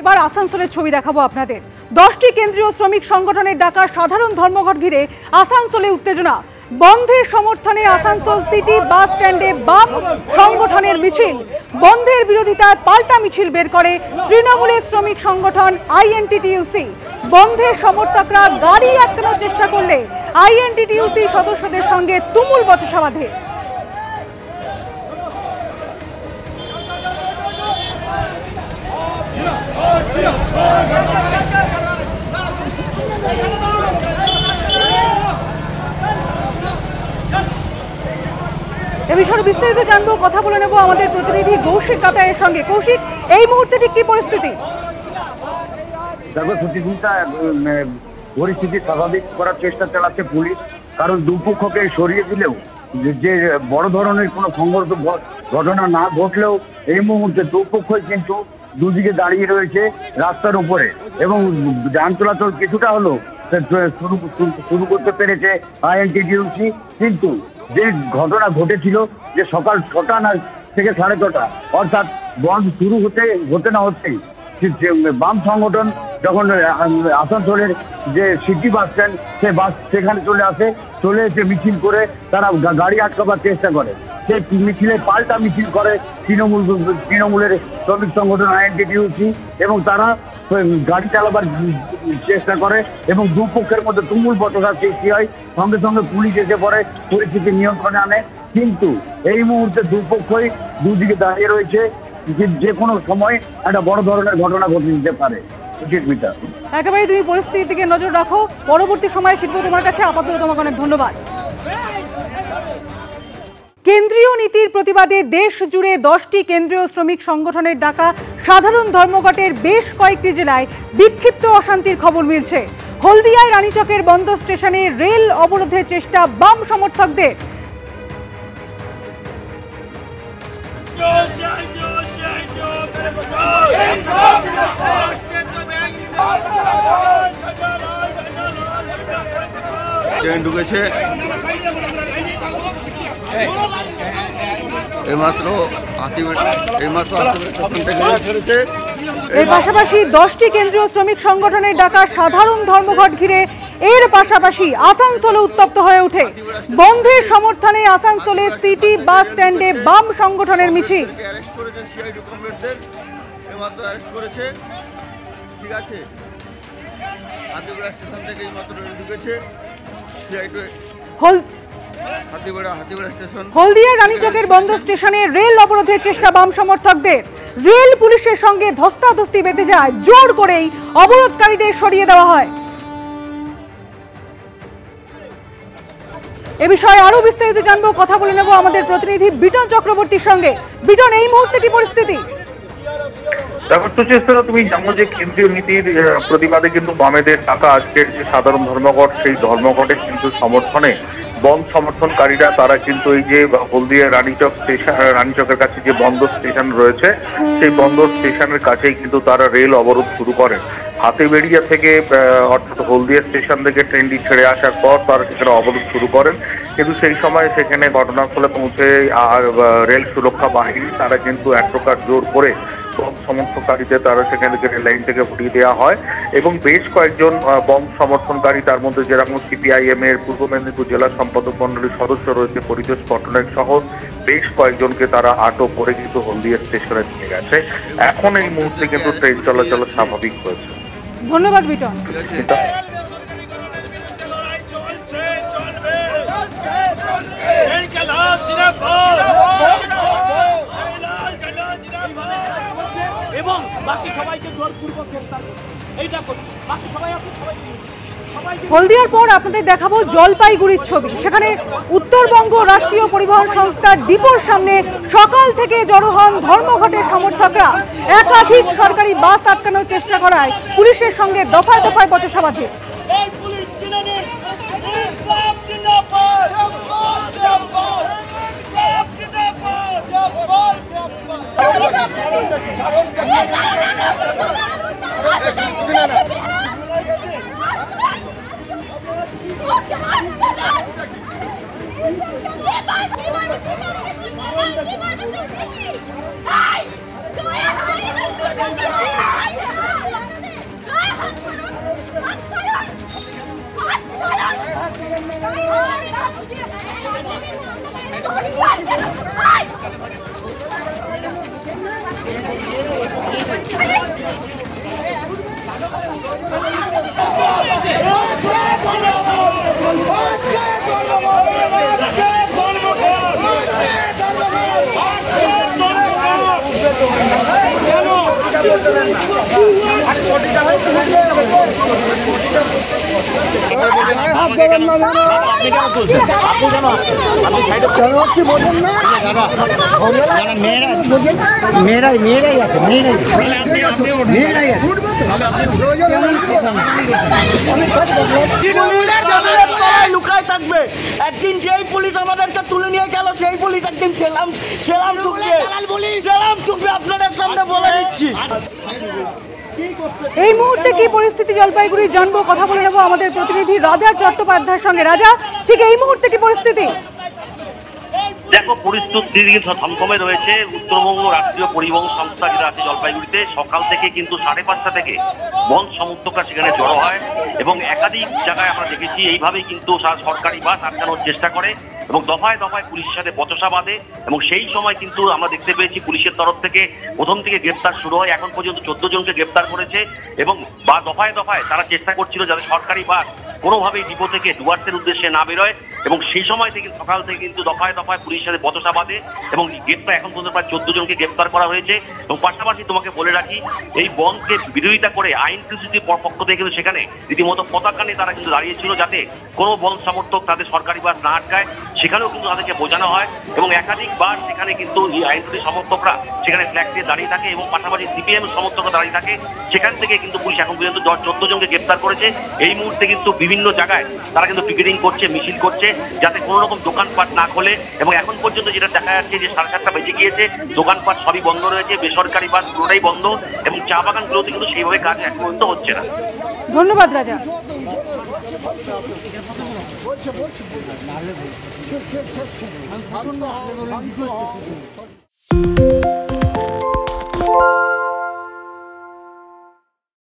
এবার আসানসোলের ছবি দেখাবো আপনাদের। 10টি কেন্দ্রীয় শ্রমিক সংগঠনের ডাকা সাধারণ ধর্মঘট ঘিরে আসানসোলে উত্তেজনা। বন্ধের সমর্থনে আসানসোল সিটি বাস স্ট্যান্ডে বাম সংগঠনের মিছিল। বন্ধের বিরোধিতায় পাল্টা মিছিল বের করে তৃণমূলের শ্রমিক সংগঠন আইএনটিটিইউসি। বন্ধের সমর্থকরা গাড়ি আটকানোর চেষ্টা করলে আইএনটিটিইউসি সদস্যদের সঙ্গে তুমুল বচসা বাধে। এ বিষয়ে বিস্তারিত জানবো, কথা বলে নেব আমাদের প্রতিনিধি কৌশিক কাতায়ের সঙ্গে। কৌশিক, এই মুহূর্তে ঠিক কি পরিস্থিতি? দেখো সুচিন্তা, পরিস্থিতি স্বাভাবিক করার চেষ্টা চালাচ্ছে পুলিশ, কারণ দুপক্ষকে সরিয়ে দিলেও যে বড় ধরনের কোনো সংঘর্ষ ঘটনা না ঘটলেও এই মুহূর্তে দুপক্ষই কিন্তু দুদিকে দাঁড়িয়ে রয়েছে রাস্তার উপরে এবং যান চলাচল কিছুটা হলো শুরু করতে পেরেছে আইএনটিটিইউসি। কিন্তু যে ঘটনা ঘটেছিল যে সকাল 6টা থেকে 6:30, অর্থাৎ বন্ধ শুরু হতে না হতেই বাম সংগঠন যখন আসানসোলের যে সিটি বাস স্ট্যান্ড সেখানে চলে এসে মিছিল করে তারা গাড়ি আটকাবার চেষ্টা করে। সেই মিছিলে পাল্টা মিছিল করে তৃণমূলের শ্রমিক সংগঠন আইএনটিটিইউসি এবং তারা গাড়ি চালাবার চেষ্টা করে এবং দুপক্ষের মধ্যে তুমুল বচসা সৃষ্টি হয়। সঙ্গে সঙ্গে পুলিশ এসে পরে পরিস্থিতি নিয়ন্ত্রণে আনে, কিন্তু এই মুহূর্তে দুপক্ষই দুদিকে দাঁড়িয়ে রয়েছে, যে কোনো সময় একটা বড় ধরনের ঘটনা ঘটে যেতে পারে। একেবারে তুমি পরিস্থিতির দিকে নজর রাখো, পরবর্তী সময় ফিরবো তোমার কাছে। আপাতত তোমাকে অনেক ধন্যবাদ। কেন্দ্রীয় নীতির প্রতিবাদে দেশ জুড়ে 10টি কেন্দ্রীয় শ্রমিক সংগঠনের ডাকা সাধারণ ধর্মঘটের বেশ কয়েকটি জেলায় বিক্ষিপ্ত অশান্তির খবর মিলছে। হলদিয়ায় রানীচকের বন্ধ স্টেশনে রেল অবরোধের চেষ্টা বাম সমর্থকদের। ট্রেন ঢুকেছে এর পাশাপাশি 10টি কেন্দ্রীয় শ্রমিক সংগঠনের ডাকা সাধারণ ধর্মঘট ঘিরে এর পাশাপাশি আসানসোলে উত্তপ্ত হয়ে ওঠে। বন্ধের সমর্থনে আসানসোলে সিটি বাস স্ট্যান্ডে বাম সংগঠনের মিছিল। হলদিয়ার রানীচকের বন্ধ স্টেশনে রেল অবরোধের চেষ্টা বাম সমর্থকদের। রেল পুলিশের সঙ্গে ধস্তাধস্তি বেঁধে যায়, জোর করেই অবরোধকারীদের সরিয়ে দেওয়া হয়। এ বিষয়ে আরো বিস্তারিত জানবো, কথা বলে নেব আমাদের প্রতিনিধি বিটন চক্রবর্তীর সঙ্গে। বিটন, এই মুহূর্তে কি পরিস্থিতি? তুমি জানো যে কেন্দ্রীয় নীতির প্রতিবাদে কিন্তু বামেদের ডাকা আজকের যে সাধারণ ধর্মঘট, সেই ধর্মঘটে কিন্তু সমর্থনে বন্ধ সমর্থনকারীরা তারা কিন্তু এই যে হলদিয়া রানীচকের কাছে যে বন্দর স্টেশন রয়েছে, সেই বন্দর স্টেশনের কাছেই কিন্তু তারা রেল অবরোধ শুরু করেন। হাতিবেড়িয়া থেকে অর্থাৎ হলদিয়া স্টেশন থেকে ট্রেনটি ছেড়ে আসার পর তারা সেখানে অবরোধ শুরু করেন, কিন্তু সেই সময় সেখানে ঘটনাস্থলে পৌঁছে রেল সুরক্ষা বাহিনী তারা কিন্তু এক প্রকার জোর করে বম সমর্থনকারীদের তারা সেখান থেকে রেল লাইন থেকে হটিয়ে দেওয়া হয় এবং বেশ কয়েকজন বম সমর্থনকারী, তার মধ্যে যেরকম সিপিআইএম এর পূর্ব মেদিনীপুর জেলা সম্পাদক মন্ডলীর সদস্য রয়েছে পরিতোষ পটনায়ক সহ বেশ কয়েকজনকে তারা আটক করে কিন্তু হলদিয়া স্টেশনে নিয়ে গেছে। এখন এই মুহূর্তে কিন্তু ট্রেন চলাচল স্বাভাবিক হয়েছে। ধন্যবাদ বিটন। হলদিয়ার পর আপনাদের দেখাবো জলপাইগুড়ির ছবি। সেখানে উত্তরবঙ্গ রাষ্ট্রীয় পরিবহন সংস্থার ডিপোর সামনে সকাল থেকে জড়ো হন ধর্মঘটের সমর্থকরা। একাধিক সরকারি বাস আটকানোর চেষ্টা করায় পুলিশের সঙ্গে দফায় দফায় বচসা বাধে। Hey! মেয়েরাই আছে লুকায় থাকবে। একদিন যেই পুলিশ আমাদেরকে তুলে নিয়ে গেল সেই পুলিশ একদিন সেলাম টুকবে আপনাদের সামনে বলে দিচ্ছি। এই মুহূর্তে কি পরিস্থিতি জলপাইগুড়ি জানবো, কথা বলে নেবো আমাদের প্রতিনিধি রাজা চট্টোপাধ্যায়ের সঙ্গে। রাজা, ঠিক এই মুহূর্তে কি পরিস্থিতি? দেখো, পরিস্থিতি থমথমে রয়েছে। উত্তরবঙ্গ রাষ্ট্রীয় পরিবহন সংস্থা যেটা আছে জলপাইগুড়িতে, সকাল থেকে কিন্তু 5:30 থেকে বন্ধ সমর্থকরা সেখানে জড়ো হয় এবং একাধিক জায়গায় আমরা দেখেছি এইভাবেই কিন্তু সরকারি বাস আটকানোর চেষ্টা করে এবং দফায় দফায় পুলিশের সাথে বচসা বাঁধে এবং সেই সময় কিন্তু আমরা দেখতে পেয়েছি পুলিশের তরফ থেকে প্রথম থেকে গ্রেপ্তার শুরু হয়। এখন পর্যন্ত 14 জনকে গ্রেপ্তার করেছে এবং দফায় দফায় তারা চেষ্টা করছিল যাতে সরকারি বাস কোনোভাবেই ডিপো থেকে ডুয়ার্সের উদ্দেশ্যে না বেরোয় এবং সেই সময় থেকে সকাল থেকে কিন্তু দফায় দফায় পুলিশের সাথে বচসা বাঁধে এবং গ্রেপ্তার এখন পর্যন্ত প্রায় 14 জনকে গ্রেপ্তার করা হয়েছে। এবং পাশাপাশি তোমাকে বলে রাখি, এই বন্ধকে বিরোধিতা করে আইন কৃষির পক্ষ থেকে কিন্তু সেখানে রীতিমতো পতাকা নিয়ে তারা কিন্তু দাঁড়িয়েছিল যাতে কোনো বন্ধ সমর্থক তাদের সরকারি বাস না আটকায়। সেখানেও কিন্তু তাদেরকে বোঝানো হয় এবং একাধিকবার সেখানে কিন্তু এই আইনজীবী সমর্থকরা সেখানে ফ্ল্যাগ দিয়ে দাঁড়িয়ে থাকে এবং পাশাপাশি সিপিএম সমর্থকরা দাঁড়িয়ে থাকে। সেখান থেকে কিন্তু পুলিশ এখন পর্যন্ত 14 জনকে গ্রেপ্তার করেছে। এই মুহূর্তে কিন্তু বিভিন্ন জায়গায় তারা কিন্তু পিকেটিং করছে, মিছিল করছে যাতে কোনো রকম দোকানপাট না খোলে এবং এখন পর্যন্ত যেটা দেখা যাচ্ছে যে 7:30 বেজে গিয়েছে, দোকানপাট সবই বন্ধ রয়েছে, বেসরকারি বাস পুরোটাই বন্ধ এবং চা বাগানগুলোতে কিন্তু সেইভাবে কাজ এখন পর্যন্ত হচ্ছে না। ধন্যবাদ রাজা। বলছে